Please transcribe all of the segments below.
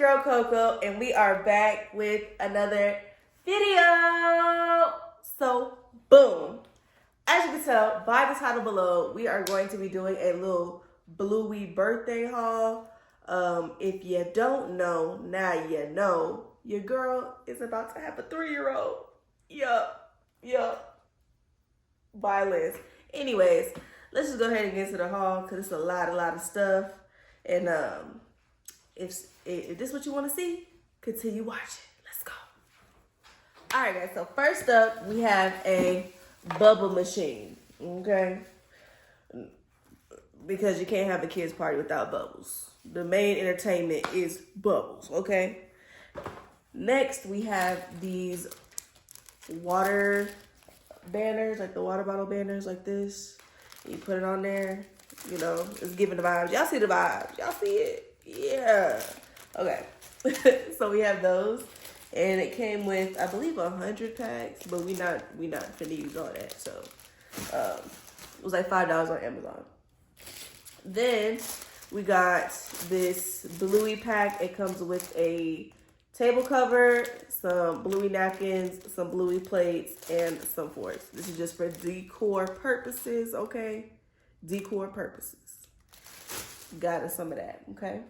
girl Coco, and we are back with another video. So, boom. As you can tell by the title below, we are going to be doing a little Bluey birthday haul. If you don't know, now you know. Your girl is about to have a 3-year-old. Yup. Violence. Anyways, let's just go ahead and get into the haul because it's a lot of stuff. And if this is what you want to see, continue watching. Let's go. All right, guys. So first up, we have a bubble machine. Okay, because you can't have a kids party without bubbles. The main entertainment is bubbles. Okay. Next, we have these water banners, like the water bottle banners, like this. You put it on there. You know, it's giving the vibes. Y'all see the vibes? Y'all see it? Yeah. Okay. So we have those, and it came with, I believe, 100 packs, but we not finna use all that. So it was like $5 on Amazon. Then we got this Bluey pack. It comes with a table cover, some Bluey napkins, some Bluey plates, and some forks. This is just for decor purposes, okay? Decor purposes. Got us some of that, okay?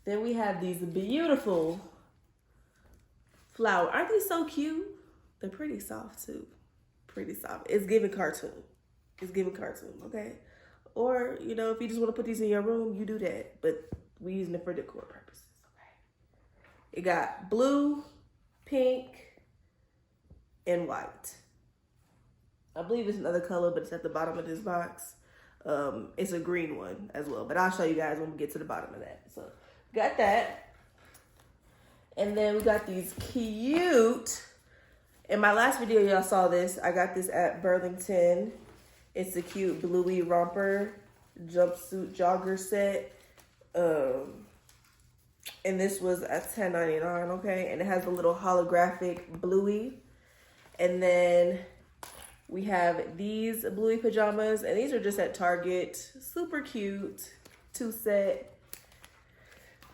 Then we have these beautiful flowers. Aren't these so cute? They're pretty soft too. Pretty soft. It's giving cartoon. It's giving cartoon, okay? Or, you know, if you just want to put these in your room, you do that. But we're using it for decor purposes, okay? It got blue, pink, and white. I believe it's another color, but it's at the bottom of this box. It's a green one as well, but I'll show you guys when we get to the bottom of that. So, got that. And then we got these cute. In my last video, y'all saw this. I got this at Burlington. It's a cute Bluey romper jumpsuit jogger set. And this was at $10.99, okay? And it has a little holographic Bluey. And then we have these Bluey pajamas, and these are just at Target. Super cute. 2-set.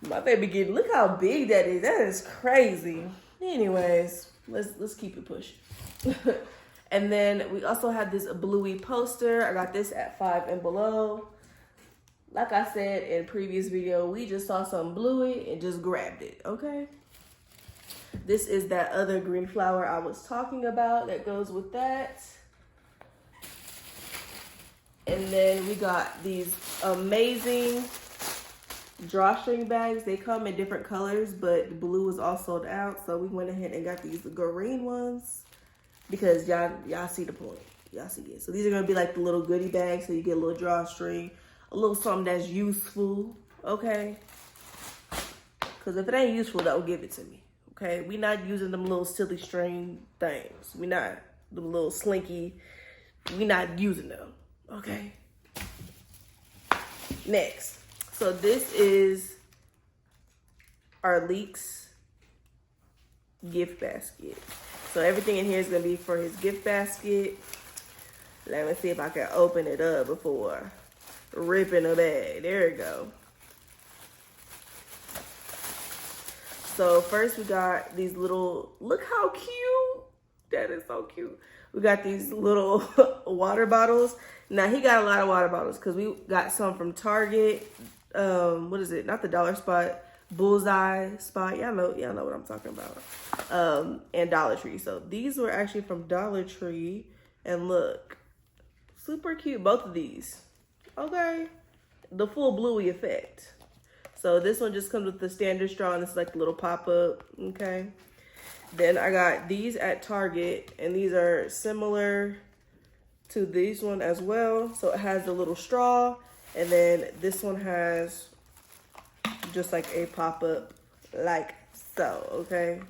My baby getting, look how big that is. That is crazy. Anyways, let's keep it pushing. And then we also have this Bluey poster. I got this at Five and Below. Like I said in previous video, we just saw some Bluey and just grabbed it, okay? This is that other green flower I was talking about that goes with that. And then we got these amazing drawstring bags. They come in different colors, but the blue is all sold out. So we went ahead and got these green ones because y'all see the point. Y'all see it. So these are gonna be like the little goodie bags. So you get a little drawstring, a little something that's useful, okay? Because if it ain't useful, that will give it to me, okay? We not using them little silly string things. We not, the little slinky, we not using them, okay? Next. So this is ARLEEK's gift basket. So everything in here is going to be for his gift basket. Let me see if I can open it up before ripping the bag. There we go. So first we got these little, look how cute. That is so cute. We got these little water bottles. Now he got a lot of water bottles because we got some from Target. What is it? Not the Dollar Spot, Bullseye Spot. Y'all know what I'm talking about. And Dollar Tree. So these were actually from Dollar Tree. And look, super cute. Both of these. Okay. The full Bluey effect. So this one just comes with the standard straw, and it's like a little pop-up. Okay. Then I got these at Target, and these are similar to this one as well. So it has the little straw. And then this one has just like a pop-up like so, okay?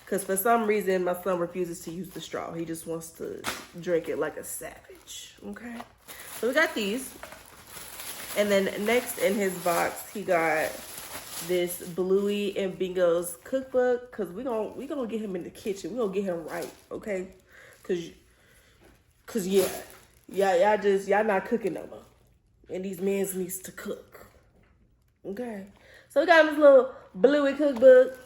Because for some reason, my son refuses to use the straw. He just wants to drink it like a savage, okay? So we got these. And then next in his box, he got this Bluey and Bingo's cookbook. Because we gonna get him in the kitchen. We're going to get him right, okay? Because y'all not cooking no more. And these men needs to cook. Okay. So we got this little Bluey cookbook.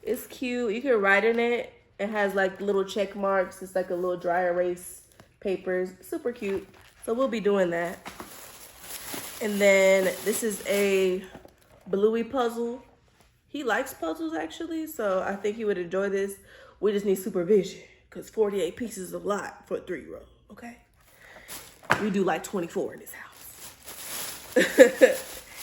It's cute. You can write in it. It has like little check marks. It's like a little dry erase papers. Super cute. So we'll be doing that. And then this is a Bluey puzzle. He likes puzzles actually, so I think he would enjoy this. We just need supervision because 48 pieces is a lot for a 3-year-old, okay? We do like 24 in this house.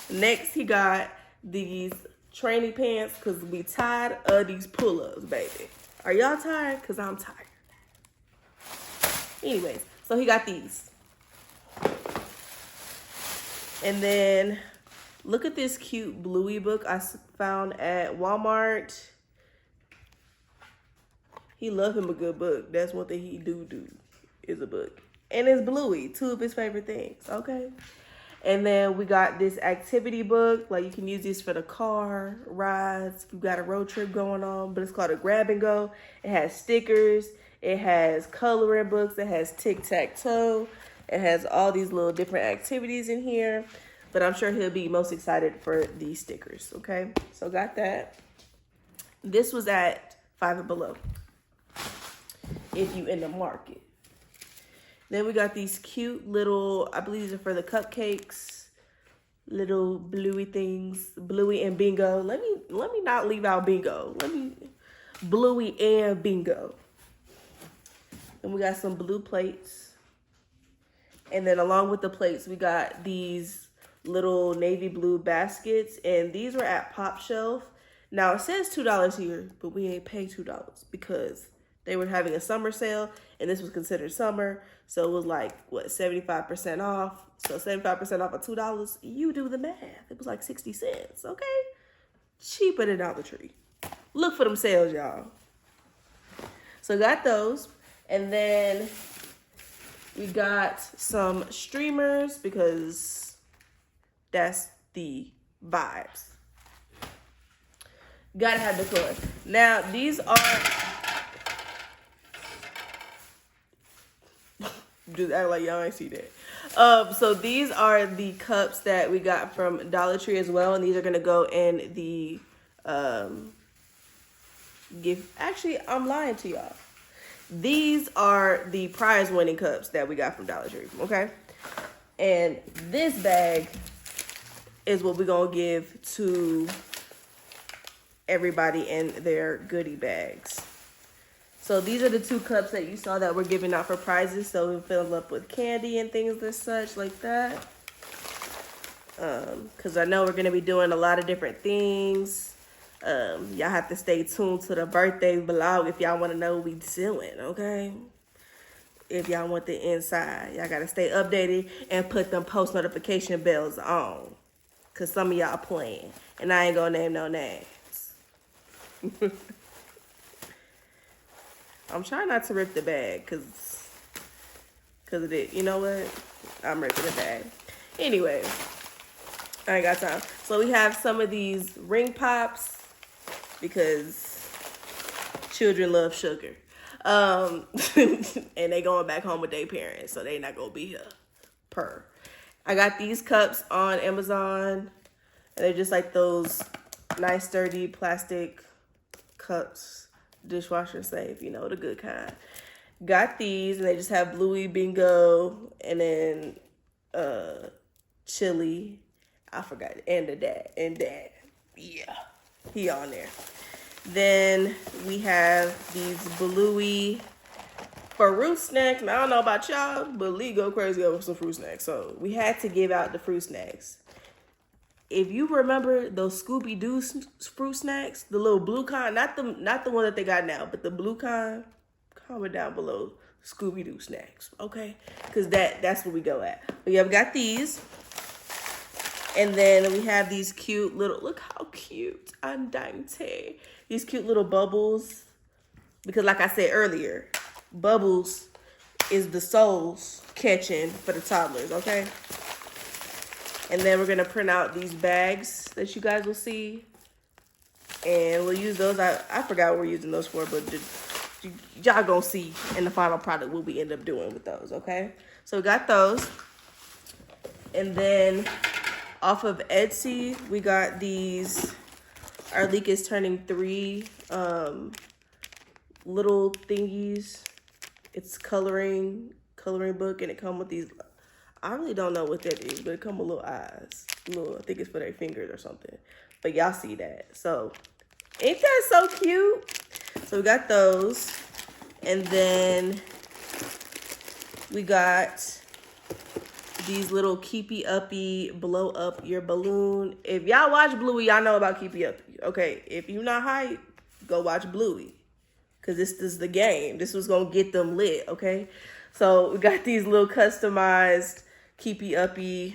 Next, he got these training pants because we tired of these pull-ups, baby. Are y'all tired? Because I'm tired. Anyways, so he got these. And then look at this cute Bluey book I found at Walmart. He love him a good book. That's one thing he do is a book. And it's Bluey, 2 of his favorite things, okay? And then we got this activity book. Like you can use this for the car rides. You got a road trip going on, but it's called a grab and go. It has stickers. It has coloring books. It has tic-tac-toe. It has all these little different activities in here, but I'm sure he'll be most excited for these stickers, okay? So got that. This was at 5 and Below, if you in the market. Then we got these cute little, I believe these are for the cupcakes, little Bluey things, Bluey and Bingo. Let me not leave out Bingo. Bluey and Bingo. And we got some blue plates. And then along with the plates, we got these little navy blue baskets. And these were at Pop Shelf. Now, it says $2 here, but we ain't paid $2 because they were having a summer sale. And this was considered summer. So it was like, what, 75% off. So 75% off of $2. You do the math. It was like 60 cents, okay? Cheaper than Dollar Tree. Look for them sales, y'all. So got those. And then we got some streamers because that's the vibes. Gotta have the color. Now, these are... Just act like y'all ain't see that. So these are the cups that we got from Dollar Tree as well. And these are going to go in the gift. Actually, I'm lying to y'all. These are the prize winning cups that we got from Dollar Tree, okay? And this bag is what we're going to give to everybody in their goodie bags. So these are the 2 cups that you saw that we're giving out for prizes. So we fill up with candy and things and such like that. Because I know we're going to be doing a lot of different things. Y'all have to stay tuned to the birthday vlog if y'all want to know what we doing, okay? If y'all want the inside, y'all got to stay updated and put them post notification bells on. Because some of y'all playing. And I ain't going to name no names. I'm trying not to rip the bag because of it. You know what? I'm ripping the bag. Anyway, I ain't got time. So we have some of these ring pops because children love sugar. And they going back home with their parents, so they not going to be here. I got these cups on Amazon. And they're just like those nice, sturdy plastic cups. Dishwasher safe, you know, the good kind. Got these, and they just have Bluey, Bingo, and then Chili. I forgot, and the dad, yeah, he on there. Then we have these Bluey fruit snacks. Now, I don't know about y'all, but Lee go crazy over some fruit snacks, so we had to give out the fruit snacks. If you remember those Scooby-Doo fruit snacks, the little blue kind, not the one that they got now, but the blue kind, comment down below Scooby-Doo snacks, okay? Because that's what we go at. But yeah, we got these. And then we have these cute little, look how cute, andante. These cute little bubbles. Because like I said earlier, bubbles is the souls catching for the toddlers, okay? And then we're going to print out these bags that you guys will see. And we'll use those. I forgot what we're using those for, but y'all going to see in the final product what we end up doing with those, okay? So we got those. And then off of Etsy, we got these. ARLEEK is turning 3 little thingies. It's coloring book, and it come with these. I really don't know what that is, but it come with little eyes. I think it's for their fingers or something. But y'all see that. So, ain't that so cute? So we got those. And then we got these little keepy uppy blow up your balloon. If y'all watch Bluey, y'all know about keepy uppy. Okay, if you're not hype, go watch Bluey. Because this is the game. This was going to get them lit, okay? So we got these little customized keepy uppy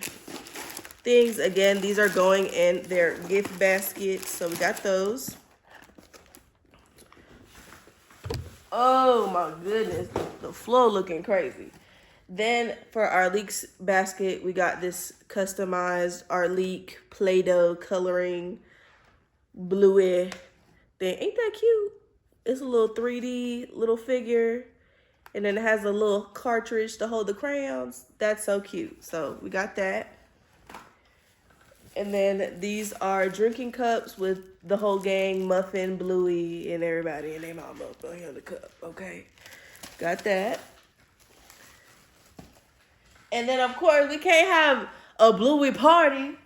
things. Again, these are going in their gift baskets. So we got those. Oh my goodness. The floor looking crazy. Then for ARLEEK's basket, we got this customized ARLEEK Play-Doh coloring Bluey thing. Ain't that cute? It's a little 3D little figure. And then it has a little cartridge to hold the crayons. That's so cute. So we got that. And then these are drinking cups with the whole gang, Muffin, Bluey, and everybody and their mama up on the cup. Okay. Got that. And then, of course, we can't have a Bluey party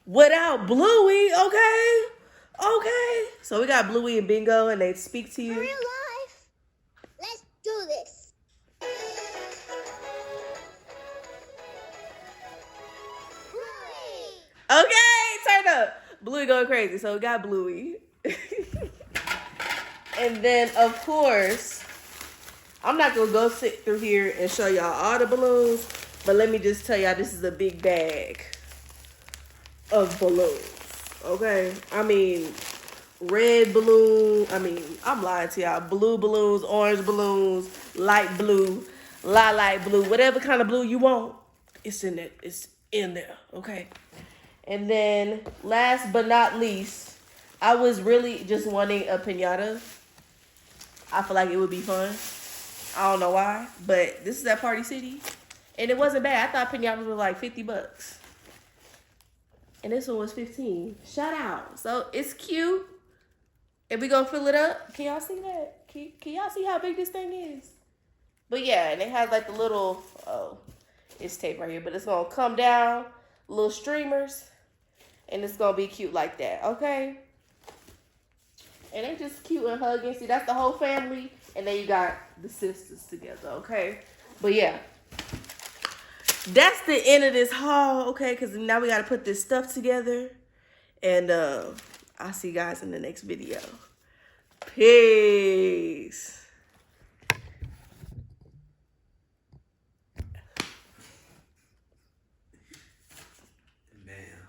without Bluey, okay? Okay. So we got Bluey and Bingo, and they speak to you. Real life. Let's do this. Bluey. Okay, turn up. Bluey going crazy. So we got Bluey. And then, of course, I'm not going to go sit through here and show y'all all the balloons. But let me just tell y'all, this is a big bag of balloons, okay? I mean, red balloon. I mean, I'm lying to y'all. Blue balloons, orange balloons, light blue, lilac blue, whatever kind of blue you want, it's in there. It's in there, okay? And then, last but not least, I was really just wanting a piñata. I feel like it would be fun. I don't know why, but this is at Party City. And it wasn't bad. I thought piñatas were like 50 bucks. And this one was 15. Shout out. So it's cute. And we gonna fill it up. Can y'all see that? Can y'all see how big this thing is? But yeah, and it has like the little, oh, it's tape right here. But it's gonna come down, little streamers. And it's gonna be cute like that, okay? And they just cute and hugging. See, that's the whole family. And then you got the sisters together, okay? But yeah. That's the end of this haul, okay? Because now we got to put this stuff together. And I'll see you guys in the next video. Peace. Damn.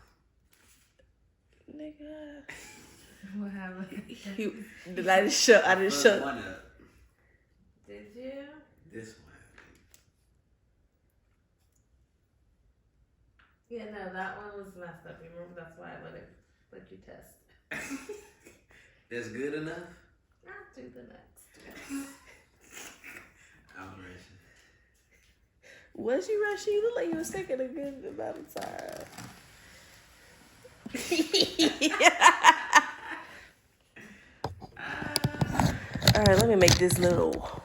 Nigga. What happened? I didn't show. One up. Did you? This one. Yeah, no, that one was messed up. You remember? That's why I let you test. That's good enough? I'll do the next. I'm rushing. Was you rushing? You look like you was taking a good amount of time. All right, let me make this little